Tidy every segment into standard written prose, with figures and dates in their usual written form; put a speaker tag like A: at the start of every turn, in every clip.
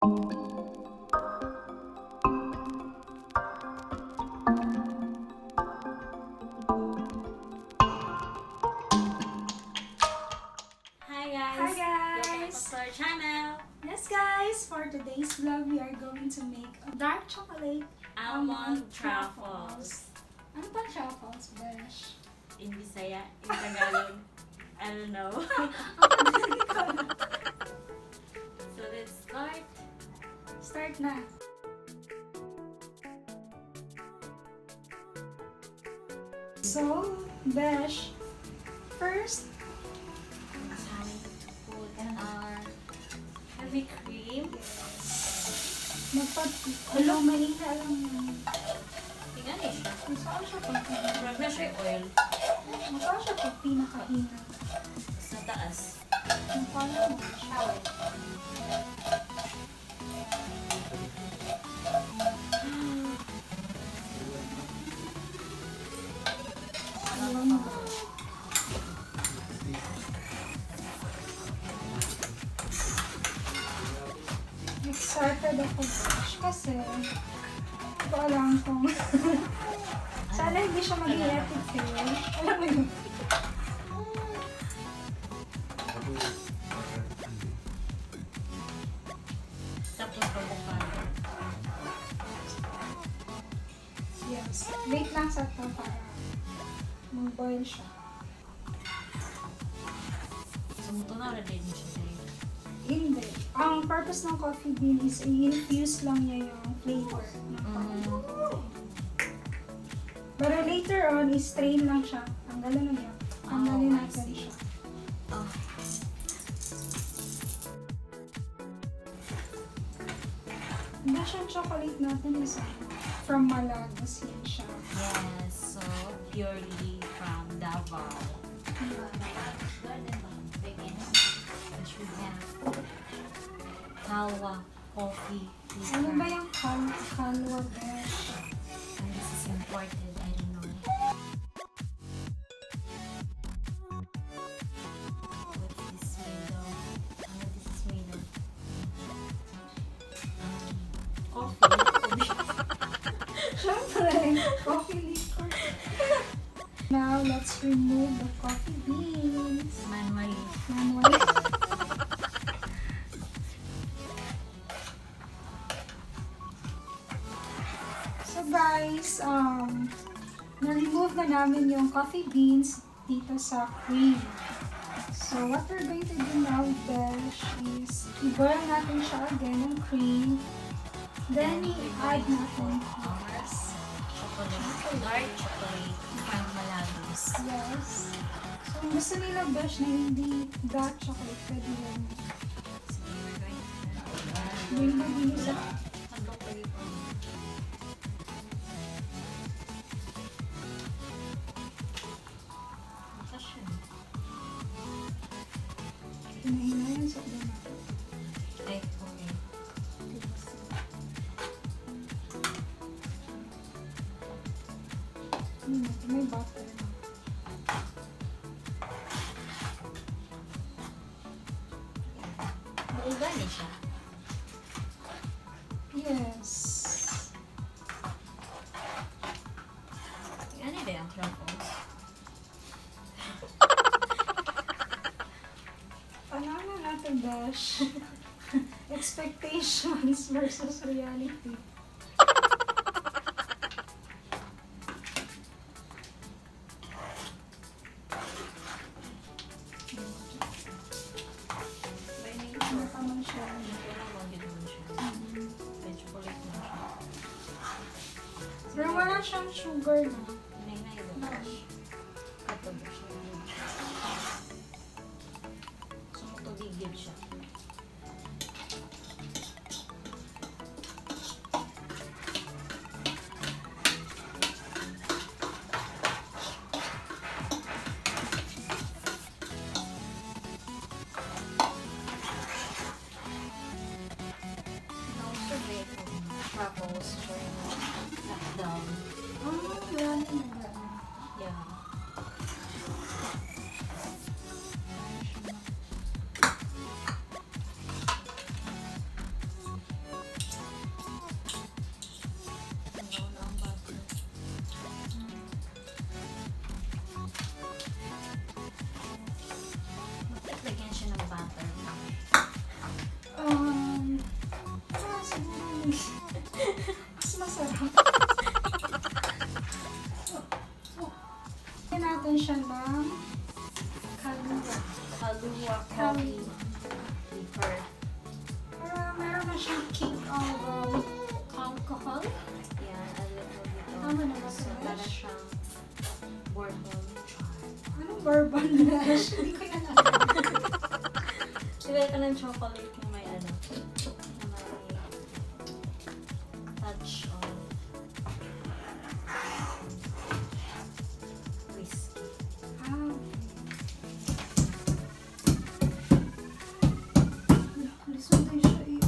A: Hi guys!
B: To our channel,
A: Yes guys, for today's vlog, we are going to make a dark chocolate
B: Almond Truffles.
A: Ano ba truffles, besh?
B: In Bisaya, in Tagalog, I don't know. So let's start.
A: Start na! So, besh, first,
B: Time to put our heavy cream.
A: mahina lang yun.
B: Tingnan niyo siya.
A: Masaan siya pag
B: Marag na siya yung oil.
A: Masaan siya pag pinakahina?
B: Sa taas.
A: Ang parang shower. Excited ako besh kasi hindi ko alam kung sana hindi siya maging epic fail. Alam mo yun?
B: Tapos pabukan.
A: Yes. Wait lang sa to para mag-boil siya.
B: Sumuto na rin din siya.
A: Hindi. Ang purpose ng coffee bean is i-infuse lang niya yung flavor ng coffee. Pero later on, i-strain lang siya. Tanggalin na niya. Tanggalin natin siya.
B: Oh.
A: Dashan chocolate natin is from Malagos yan siya.
B: Yes, so purely from Davao. Which we have Kalwa coffee liquor.
A: Ano ba yung kalwa besh?
B: And this is imported, I don't know. What is this made of? This is made of coffee.
A: Siyempre, coffee liquor. Now, let's remove the coffee beans.
B: Manually.
A: Manually. So guys, na-remove na namin yung coffee beans dito sa cream. So what we're going to do now, besh, is i-boil natin siya again ng cream. Then, i-add natin yes.
B: Chocolate. Dark chocolate from Malagos.
A: Yes. So kung gusto nila, besh, na hindi dark chocolate, pwede yun.
B: So we're going to
A: Bring ba din sa hinahilayan sa ulo natin.
B: okay.
A: May butter na.
B: Organic siya.
A: Yes.
B: Ano ba yung truffles?
A: Ano natin, Dash? Expectations versus reality. Ano pa man siya?
B: May chocolate na siya.
A: Pero wala siyang sugar na.
B: Hinay-hinay ba siya? Kato ba siya? Sumutubigil siya. Truffles during lockdown.
A: Marami na gano'n.
B: Yeah.
A: Mas masarap. Lagyan natin siya ng kaluwa.
B: Kaluwa coffee flavor.
A: Para meron na siyang kick of alcohol.
B: Yan, a little bit of.
A: Tama na ba
B: So,
A: ito,
B: para
A: Besh?
B: siyang bourbon.
A: Anong bourbon, Besh? Hindi ko yan alam.
B: Sibay ka ng chocolate na may ano, na may touch of whiskey.
A: Ah. Lisod din siya eh.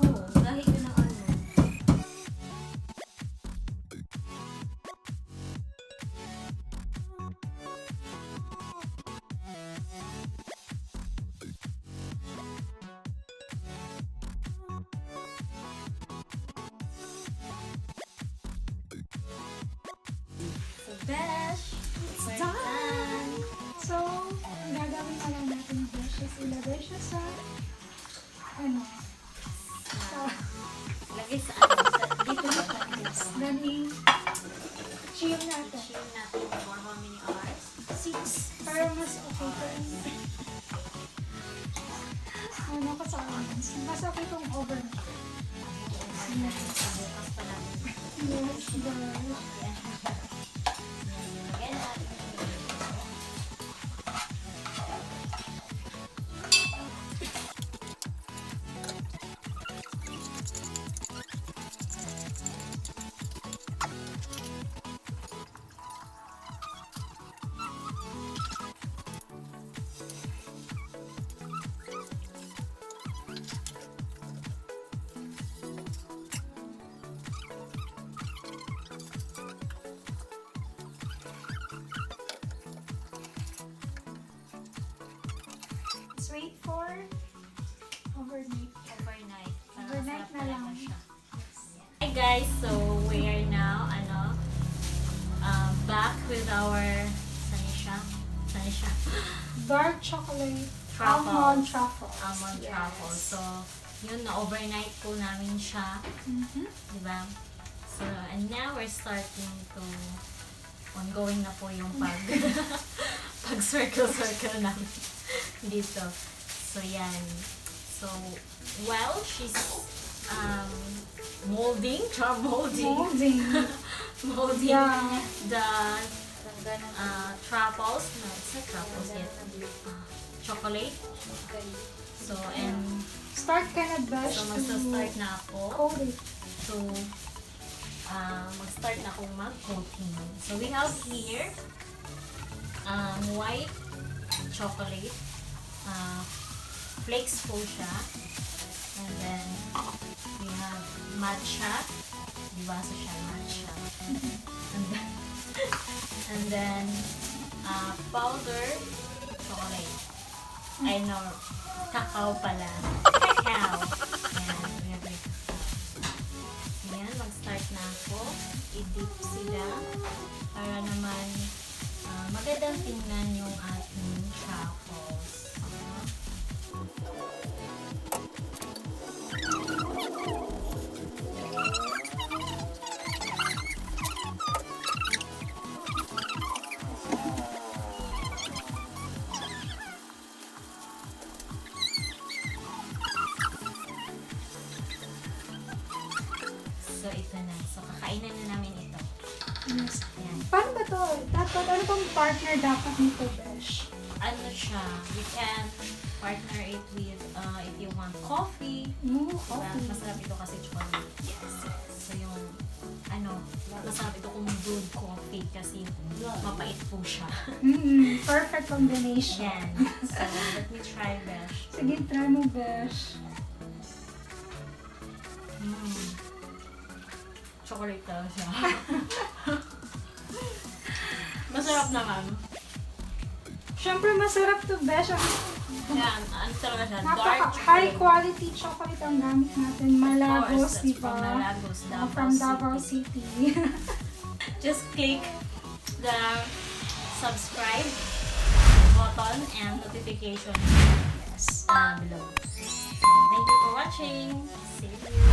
B: Oo, dahil yun ang ano. So, Besh, we're done.
A: So, ang gagawin na lang natin, Besh, is ilagay siya sa ano? Sa
B: Lagay sa ano, dito na dito.
A: then i-chill natin.
B: Chill natin for how many hours?
A: 6 para mas okay ko. Ano ko sa almonds. Mas okay kong overnight.
B: And then, bukas pa natin.
A: Yes, Besh.
B: Lagyan natin.
A: Let's wait for overnight.
B: Overnight. Para
A: Overnight
B: masarap
A: na lang.
B: talaga siya. Hi guys, so we are now back with our Sanisha
A: Dark chocolate
B: Truffles.
A: almond truffles.
B: Almond
A: Yes.
B: truffles. So yun na overnight po namin siya,
A: Mhm.
B: di ba? So and now we're starting to ongoing na po yung pag circle namin dito. So yan. So while she's molding
A: Molding.
B: molding
A: Yeah.
B: the truffles. No, it's not truffles yet. Chocolate. So, and
A: Start ka na, Besh,
B: so
A: to
B: magsa-start na ako
A: coat it.
B: to mag-start na akong mag-coating. So, we have here white chocolate. Flakes po siya. And then, we have matcha. Diba? So, siya matcha. And then, powder chocolate. I know, cacao pala. Cacao. Ayan, we have it. Ayan, mag-start na ako. I-dip sila para naman magandang tingnan yung ating truffles. So, ito na. So, kakainin na namin ito.
A: Yes.
B: Ayan.
A: Paano ba to? Dapat, ano bang partner dapat nito, Besh?
B: Ano siya, you can partner it with, if you want coffee.
A: Coffee.
B: Masarap ito kasi chocolate. Yes. So, yung, masarap ito kung brewed coffee kasi mapait po siya.
A: Perfect combination.
B: Yan. So, let me try, Besh.
A: Sige, try mo, Besh.
B: Chocolate daw siya. Masarap naman.
A: Siyempre, masarap to, Besh.
B: Yan, ano talaga siya? Dark
A: Napaka
B: chocolate.
A: high quality chocolate ang gamit natin. Malagos,
B: Of course,
A: di
B: that's from
A: ba?
B: Malagos, Davao
A: From Davao
B: City.
A: City.
B: Just click the subscribe button and notification
A: Yes.
B: below. So, thank you for watching. See you.